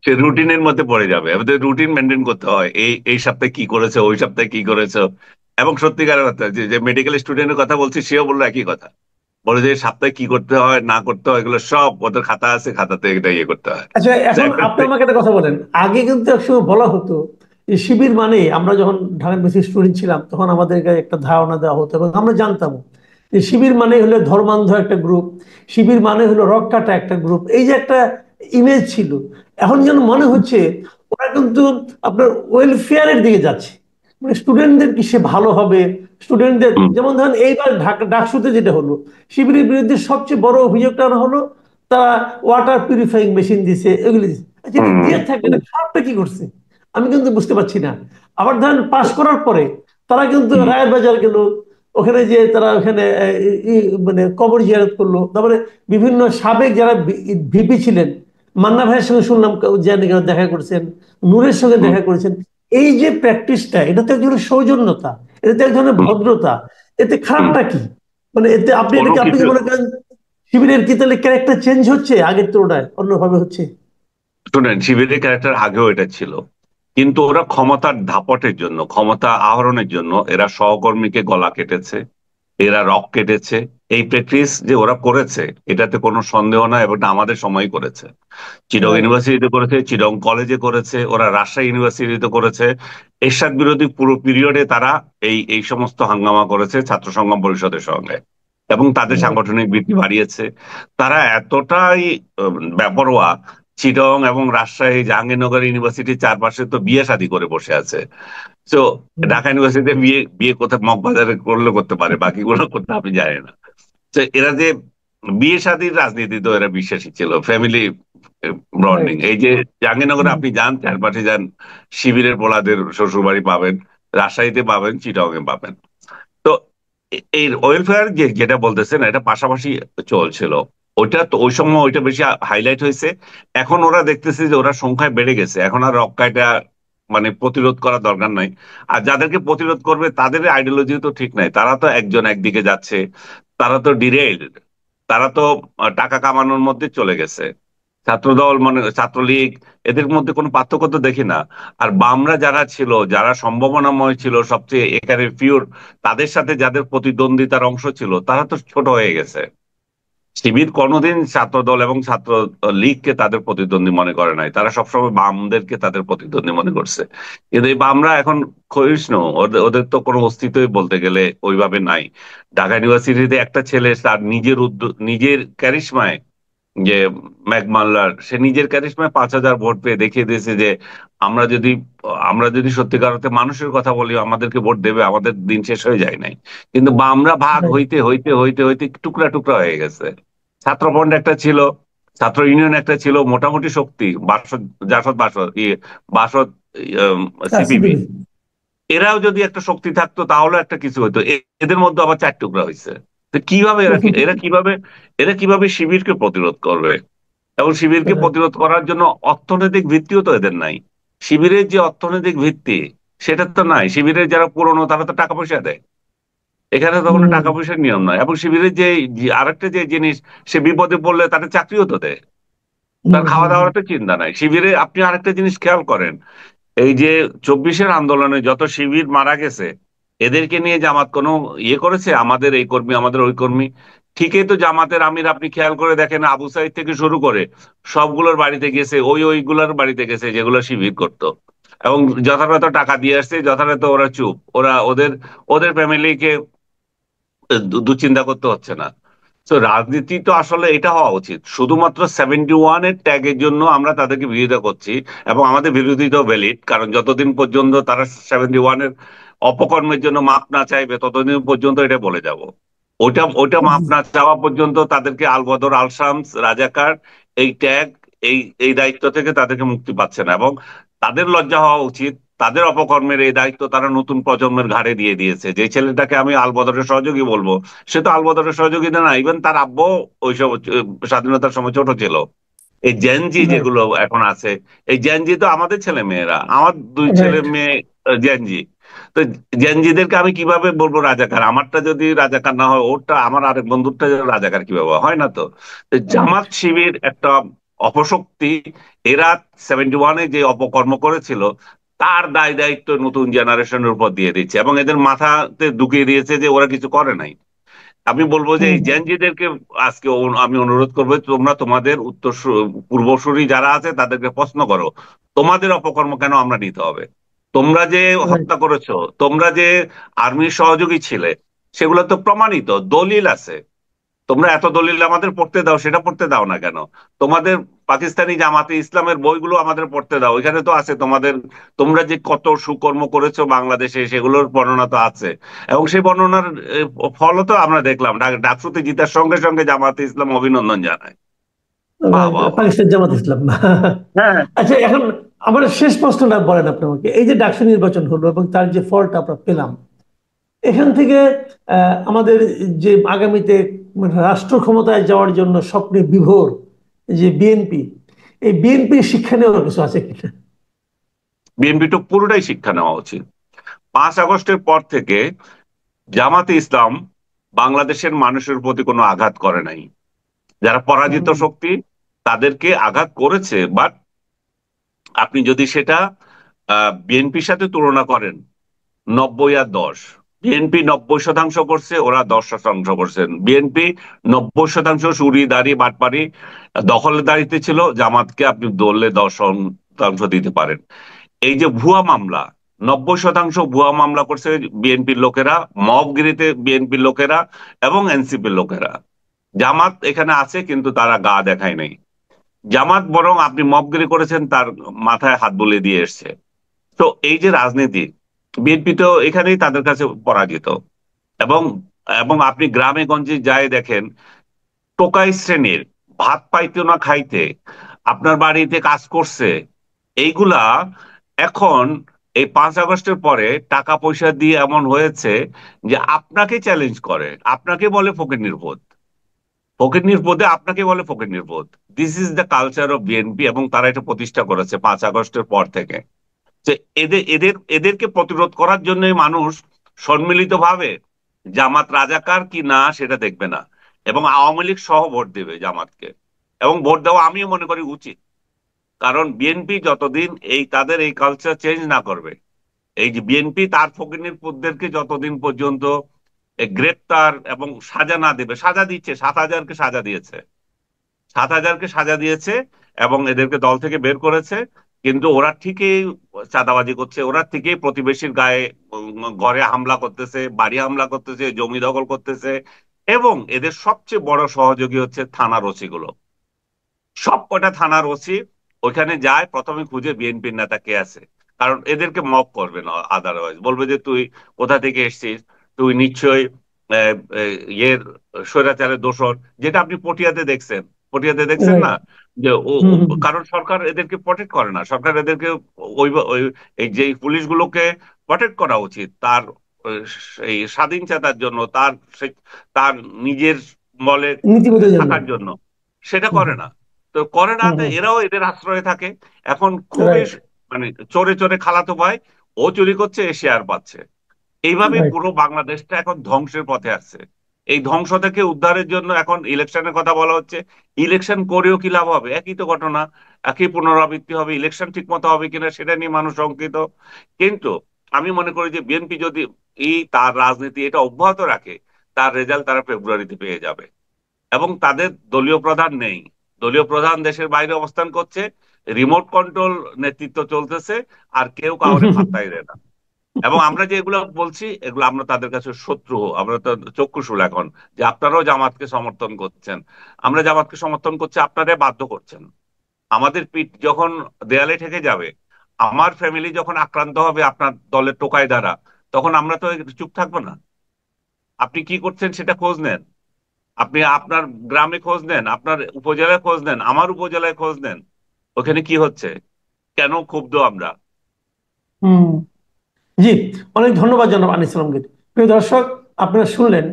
সে রুটিনের মধ্যে পড়ে যাবে। আমাদের রুটিন মেনটেন করতে হয়, এই এই সপ্তাহে কি করেছে, ওই সপ্তাহে কি করেছো। এবং সত্যিকারের কথা, যে মেডিকেল স্টুডেন্টের কথা বলছি, সেও বললো একই কথা। বলে যে সপ্তাহে কি করতে হয় না করতে হয় এগুলো সব ওদের খাতা আছে, খাতাতে এটা ইয়ে করতে হয়। আচ্ছা, তো এখন একটা আপনি আমাকে একটা কথা বলেন। আগে কিন্তু একসময় বলা হতো যে শিবির মানে, আমরা যখন ঢাকা ইউনিভার্সিটি স্টুডেন্ট ছিলাম তখন আমাদেরকে একটা ধারণা দেওয়া হতো এবং আমরা জানতাম যে শিবির মানে হলো ধর্মান্ধ একটা গ্রুপ, শিবির মানে হলো রক কাটা একটা গ্রুপ, এই যে একটা ইমেজ ছিল। এখন যেন মনে হচ্ছে ওরা কিন্তু আপনার ওয়েলফেয়ারের দিকে যাচ্ছে, মানে স্টুডেন্টদের কি সে ভালো হবে, স্টুডেন্টদের। হুম, যেমন ধরেন এইবার ঢাকা ডাকসুতে যেটা হলো, শিবিরের বিরুদ্ধে সবচেয়ে বড় অভিযোগটা আনা হলো তারা ওয়াটার পিউরিফাইং মেশিন দিছে, এগুলি দিছে। আচ্ছা, এটা হুম, দিয়ে থাকে, হুম, এটা খারাপটা কি করছে? আমি কিন্তু বুঝতে পারছি না। আবার ধরেন পাশ করার পরে তারা কিন্তু হুম, রায়ের বাজার গেল, ওখানে যে তারা ওখানে মানে কবর জিয়ারত করলো। তারপরে বিভিন্ন সাবেক যারা ভিপি ছিলেন, মান্না ভাইয়ের সঙ্গে শুনলাম যে নাকি দেখা করেছেন, নূরের সঙ্গে হুম, দেখা করেছেন। এই যে প্র্যাকটিসটা, এটা তো এক ধরনের সৌজন্যতা, এটা তো এক ধরনের হুম, ভদ্রতা। এতে হুম। খারাপটা কি? মানে এতে আপনি কোনো এটাকে আপনি কিছু, কি মনে করেন শিবিরের কি তাহলে ক্যারেক্টার চেঞ্জ হচ্ছে, আগের তুলনায় অন্যভাবে হচ্ছে? শুনেন, শিবিরের ক্যারেক্টার আগেও এটা ছিল, কিন্তু ওরা ক্ষমতার দাপটের জন্য, ক্ষমতা আহরণের জন্য এরা সহকর্মীকে গলা কেটেছে, এরা রক কেটেছে। এই প্র্যাকটিস যে ওরা করেছে, এটাতে কোনো সন্দেহ নাই, এবং এটা আমাদের সময় করেছে। চিটং রাইট। ইউনিভার্সিটিতে করেছে, চিটং কলেজে করেছে, ওরা রাজশাহী ইউনিভার্সিটিতে করেছে। এরশাদ বিরোধী পুরো পিরিয়ডে তারা এই এই সমস্ত হাঙ্গামা করেছে ছাত্র সংগ্রাম পরিষদের সঙ্গে, এবং তাদের সাংগঠনিক বৃদ্ধি বাড়িয়েছে। তারা এতটাই বেপরোয়া, চিটং এবং রাজশাহী জাহাঙ্গীরনগর ইউনিভার্সিটির চারপাশে তো বিয়ে শাদী করে বসে আছে। তো ঢাকা ইউনিভার্সিটিতে বিয়ে বিয়ে কোথায় মগবাজারে করলে করতে পারে, বাকিগুলো করতে আমি জানি না। তো এরা যে বিয়ে শাদীর রাজনীতি, তো এরা বিশ্বাসী ছিল, ফ্যামিলি বন্ডিং। রাইট। এই যে জাহাঙ্গীরনগরে আপনি যান, চারপাশে যান, শিবিরের পোলাদের শ্বশুর বাড়ি পাবেন, রাজশাহীতে পাবেন, চিটাগং এ পাবেন। তো এই ওয়েলফেয়ার যেটা বলতেছেন, এটা পাশাপাশি চলছিল। ওইটা তো ওই সময় ওইটা বেশি হাইলাইট হয়েছে। এখন ওরা দেখতেছে যে ওরা সংখ্যায় বেড়ে গেছে, এখন আর রক্ষাটা মানে প্রতিরোধ করার দরকার নাই। আর যাদেরকে প্রতিরোধ করবে তাদের আইডিওলজি তো ঠিক নাই, তারা তো একজন একদিকে যাচ্ছে, তারা তো ডিরেইলড, তারা তো টাকা কামানোর মধ্যে চলে গেছে। ছাত্রদল মানে ছাত্রলীগ, এদের মধ্যে কোনো পার্থক্য তো দেখি না। আর বামরা যারা ছিল, যারা সম্ভাবনাময় ছিল, সবচেয়ে এখানে পিওর, তাদের সাথে যাদের প্রতিদ্বন্দ্বিতার অংশ ছিল, তারা তো ছোট হয়ে গেছে। শিবির কোনোদিন ছাত্রদল এবং ছাত্র লীগকে তাদের প্রতিদ্বন্দ্বী মনে করে নাই, তারা সবসময় বামদেরকে তাদের প্রতিদ্বন্দ্বী মনে করছে। কিন্তু এই বামরা এখন ক্ষয়িষ্ণু, ওদের ওদের তো কোনো অস্তিত্বই বলতে গেলে ওইভাবে নাই। ঢাকা ইউনিভার্সিটিতে একটা ছেলে তার নিজের নিজের ক্যারিশমায়, যে ম্যাকমাল্লার, সে নিজের ক্যারিশমায় 5,000 ভোট পেয়ে দেখিয়ে দিয়েছে যে আমরা যদি আমরা যদি সত্যিকার অর্থে মানুষের কথা বলি, আমাদেরকে ভোট দেবে, আমাদের দিন শেষ হয়ে যায় নাই। কিন্তু আমরা ভাগ রাইট। হইতে হইতে হইতে হইতে টুকরা টুকরা হয়ে গেছে। ছাত্রফ্রন্ট একটা ছিল, ছাত্র ইউনিয়ন একটা ছিল, মোটামুটি শক্তি, বাসদ, জাসদ, বাসদ, বাসদ, সিপিবি, সিপিবি। এরাও যদি একটা শক্তি থাকতো তাহলে একটা কিছু হতো। এদের মধ্যে আবার চার টুকরা হয়েছে। তো কিভাবে এরা কিভাবে শিবিরকে প্রতিরোধ করবে? এবং শিবিরকে প্রতিরোধ করার জন্য অর্থনৈতিক ভিত্তিও তো এদের নাই। শিবিরের যে অর্থনৈতিক ভিত্তি, সেটা তো নাই। শিবিরের যারা পুরনো, তারা তো টাকা পয়সা দেয়, এখানে তো কোনো টাকা পয়সার নিয়ম নয়। এবং শিবিরের যে আরেকটা যে জিনিস, সে বিপদে পড়লে তাদের চাকরিও তো দেয়, তার খাওয়া দাওয়ার তো চিন্তা নাই। শিবিরে আপনি আরেকটা জিনিস খেয়াল করেন, এই যে 24-এর আন্দোলনে যত শিবির মারা গেছে, এদেরকে নিয়ে জামাত কোনো ইয়ে করেছে? আমাদের এই কর্মী, আমাদের ওই কর্মী। ঠিকই তো, জামাতের আমির আপনি খেয়াল করে দেখেন, আবু সাইদ থেকে শুরু করে সবগুলোর বাড়িতে গেছে, ওইগুলোর বাড়িতে গেছে যেগুলো শিবির করতো, এবং যথাযথ টাকা দিয়ে আসছে, যথাযথ। ওরা চুপ, ওরা ওদের ওদের ফ্যামিলিকে দুশ্চিন্তা করতে হচ্ছে না। তো রাজনীতি তো আসলে এটা হওয়া উচিত, শুধুমাত্র 71-এর ট্যাগের জন্য আমরা তাদেরকে বিরোধিতা করছি, এবং আমাদের বিরোধিতাও ভ্যালিড, কারণ যতদিন পর্যন্ত তারা 71-এর অপকর্মের জন্য মাপ না চাইবে, ততদিন পর্যন্ত এটা বলে যাব। ওইটা ওইটা মাপ না চাওয়া পর্যন্ত তাদেরকে আলবদর, আল শামস, রাজাকার, এই ট্যাগ, এই এই দায়িত্ব থেকে তাদেরকে মুক্তি পাচ্ছে না। এবং তাদের লজ্জা হওয়া উচিত, তাদের অপকর্মের এই দায়িত্ব তারা নতুন প্রজন্মের ঘাড়ে দিয়ে দিয়েছে। যে ছেলেটাকে আমি আলবদরের সহযোগী বলবো, সে তো আলবদরের সহযোগী না, ইভেন তার আব্বু ওইসব স্বাধীনতার সময় ছোট ছিল। এই জেনজি রাইট, যেগুলো এখন আছে, এই জেনজি তো আমাদের ছেলে মেয়েরা, আমার দুই ছেলে রাইট। মেয়ে জেনজি। তো জেনজিদেরকে আমি কিভাবে বলবো রাজাকার? আমারটা যদি রাজাকার না হয়, ওরটা আমার আরেক বন্ধুরটা রাজাকার কিভাবে হয়? না তো। তো জামাত শিবির একটা অপশক্তি। এরা 71-এ যে অপকর্ম করেছিল তার দায় দায়িত্ব নতুন জেনারেশনের উপর দিয়ে দিচ্ছে, এবং এদের মাথাতে ঢুকিয়ে দিয়েছে যে ওরা কিছু করে নাই। আমি বলবো যে হুম, এই জেনজিদেরকে আজকে আমি অনুরোধ করবো, তোমরা তোমাদের পূর্বসূরি যারা আছে তাদেরকে প্রশ্ন করো, তোমাদের অপকর্ম কেন আমরা নিতে হবে? তোমরা যে রাইট। হত্যা করেছো, তোমরা যে আর্মির সহযোগী ছিলে, সেগুলো তো প্রমাণিত, দলিল আছে। তোমরা এত দলিল আমাদের পড়তে দাও, সেটা পড়তে দাও না কেন? তোমাদের পাকিস্তানি জামাতে ইসলামের বইগুলো আমাদের পড়তে দাও, এখানে তো আছে তোমাদের, তোমরা যে কত সুকর্ম করেছো বাংলাদেশে সেগুলোর বর্ণনা তো আছে। এবং সেই বর্ণনার ফলও তো আমরা দেখলাম, ডাকসুতে জিতার সঙ্গে সঙ্গে জামাতে ইসলাম অভিনন্দন জানায়। বাহ রাইট, বাহ বাহ। পাকিস্তান জামাত ইসলাম। হ্যাঁ। আচ্ছা, এখন আমার শেষ প্রশ্নটা বলেন আপনি আমাকে, এই যে ডাকসু নির্বাচন হলো এবং তার যে ফলটা আমরা পেলাম, এখান থেকে আমাদের যে আগামীতে মানে রাষ্ট্র ক্ষমতায় যাওয়ার জন্য স্বপ্নে বিভোর যে বিএনপি, এই বিএনপি শিক্ষা নেওয়ার কিছু আছে কিনা? বিএনপি তো পুরোটাই শিক্ষা নেওয়া উচিত। 5 আগস্টের পর থেকে জামাতে ইসলাম বাংলাদেশের মানুষের প্রতি কোনো আঘাত করে নাই। যারা পরাজিত হুম, শক্তি তাদেরকে আঘাত করেছে, বাট আপনি যদি সেটা বিএনপির সাথে তুলনা করেন, 90 আর 10, বিএনপি 90% করছে, ওরা 10% করছেন। বিএনপি 90% চুরি দাঁড়ি বাটপারি দখলদারিতে ছিল, জামাতকে আপনি দলে 10% দিতে পারেন। এই যে ভুয়া মামলা, 90% ভুয়া মামলা করছে বিএনপির লোকেরা, মবগিরিতে বিএনপির লোকেরা এবং এনসিপির লোকেরা। জামাত এখানে আছে কিন্তু তারা গা দেখায় নাই। জামাত বরং আপনি মবগিরি করেছেন তার মাথায় হাত বুলিয়ে দিয়ে এসছে। তো এই যে রাজনীতি, বিএনপি তো এখানেই তাদের কাছে পরাজিত। এবং এবং আপনি গ্রামে গঞ্জে যায় দেখেন, টোকাই শ্রেণীর ভাত পাইতো না খাইতে, আপনার বাড়িতে কাজ করছে, এইগুলা এখন এই 5 আগস্টের পরে টাকা পয়সা দিয়ে এমন হয়েছে যে আপনাকে চ্যালেঞ্জ করে, আপনাকে বলে ফকির নির্বোধ, ফকির নির্বোধে আপনাকে বলে ফকির নির্বোধ। This is the culture of BNP, এবং তারা এটা প্রতিষ্ঠা করেছে 5 আগস্টের পর থেকে। যে এদেরকে প্রতিরোধ করার জন্যই মানুষ সম্মিলিতভাবে জামাত রাজাকার কি না সেটা দেখবে না, এবং আওয়ামী লীগ সহ ভোট দেবে জামাতকে। এবং ভোট দেওয়া আমিও মনে করি উচিত, কারণ বিএনপি যতদিন এই তাদের এই কালচার চেঞ্জ না করবে, এই যে বিএনপি তার ফকিনীর পুতদেরকে যতদিন পর্যন্ত গ্রেপ্তার এবং সাজা না দেবে, সাজা দিচ্ছে, 7,000-কে সাজা দিয়েছে, 7,000-কে সাজা দিয়েছে এবং এদেরকে দল থেকে বের করেছে। কিন্তু ওরা ঠিকই চাঁদাবাজি করছে, ওরা ঠিকই প্রতিবেশীর গায়ে ঘরে হামলা করতেছে, বাড়ি হামলা করতেছে, জমি দখল করতেছে। এবং এদের সবচেয়ে বড় সহযোগী হচ্ছে থানার ওসি গুলো। সব কটা থানার ওসি ওইখানে যায়, প্রথমে খুঁজে বিএনপির নেতা কে আছে, কারণ এদেরকে মক করবে না, আদারওয়াইজ বলবে যে তুই কোথা থেকে এসেছিস, তুই নিশ্চয়ই আহ, আহ, ইয়ের স্বৈরাচারের দোসর, যেটা আপনি পটিয়াতে দেখছেন। পটিয়াতে দেখছেন রাইট। না যে হুম, হুম, কারণ সরকার এদেরকে প্রটেক্ট করে না, সরকার এদেরকে এই যে পুলিশগুলোকে প্রটেক্ট করা উচিত তার আহ, এই স্বাধীনচেতার জন্য, তার নিজের বলে নীতিবোধের জন্য। থাকার জন্য, সেটা হুম, করে হুম, না। তো করে না, হুম, তো হুম, এরাও এদের আশ্রয়ে থাকে। এখন খুবই রাইট, মানে চোরে চোরে খালাতো ভাই, ও চুরি করছে, এ শেয়ার পাচ্ছে। এইভাবেই রাইট। পুরো বাংলাদেশটা এখন ধ্বংসের পথে আছে। এই ধ্বংস থেকে উদ্ধারের জন্য এখন ইলেকশনের কথা বলা হচ্ছে। ইলেকশন করেও কি লাভ হবে? একই তো ঘটনা, একই পুনরাবৃত্তি হবে। ইলেকশন ঠিক মতো হবে কিনা সেটা নিয়ে মানুষ শঙ্কিত। কিন্তু আমি মনে করি যে বিএনপি যদি তার রাজনীতি এটা অব্যাহত রাখে, তার রেজাল্ট তারা ফেব্রুয়ারিতে পেয়ে যাবে। এবং তাদের দলীয় প্রধান নেই, দলীয় প্রধান দেশের বাইরে অবস্থান করছে, রিমোট কন্ট্রোল নেতৃত্ব চলতেছে, আর কেউ কাউরে পাত্তাই দেয় না। এবং আমরা যে এগুলো বলছি, এগুলো আমরা তাদের কাছে শত্রু, আমরা তো চক্ষুশূল এখন, যে আপনারাও জামাতকে সমর্থন করছেন। আমরা জামাতকে সমর্থন করছি, আপনারা বাধ্য করছেন। আমাদের পিঠ যখন দেয়ালে ঠেকে যাবে, আমার ফ্যামিলি যখন আক্রান্ত হবে আপনার দলের টোকাই দ্বারা, তখন আমরা তো চুপ থাকবো না। আপনি কি করছেন সেটা খোঁজ নেন, আপনি আপনার গ্রামে খোঁজ নেন, আপনার উপজেলায় খোঁজ নেন, আমার উপজেলায় খোঁজ নেন, ওখানে কি হচ্ছে, কেন ক্ষুব্ধ আমরা। হুম। জি, অনেক ধন্যবাদ জনাব আনিস আলমকে। প্রিয় দর্শক, আপনারা শুনলেন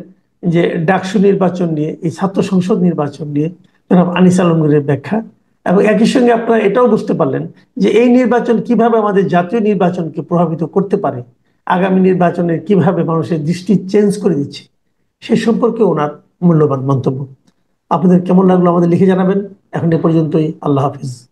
যে ডাকসু নির্বাচন নিয়ে, এই ছাত্র সংসদ নির্বাচন নিয়ে জনাব আনিস আলমগীরের ব্যাখ্যা, এবং একই সঙ্গে আপনারা এটাও বুঝতে পারলেন যে এই নির্বাচন কিভাবে আমাদের জাতীয় নির্বাচনকে প্রভাবিত করতে পারে, আগামী নির্বাচনে কিভাবে মানুষের দৃষ্টি চেঞ্জ করে দিচ্ছে, সে সম্পর্কে ওনার মূল্যবান মন্তব্য। আপনাদের কেমন লাগলো আমাদের লিখে জানাবেন। এখন এ পর্যন্তই। আল্লাহ হাফিজ।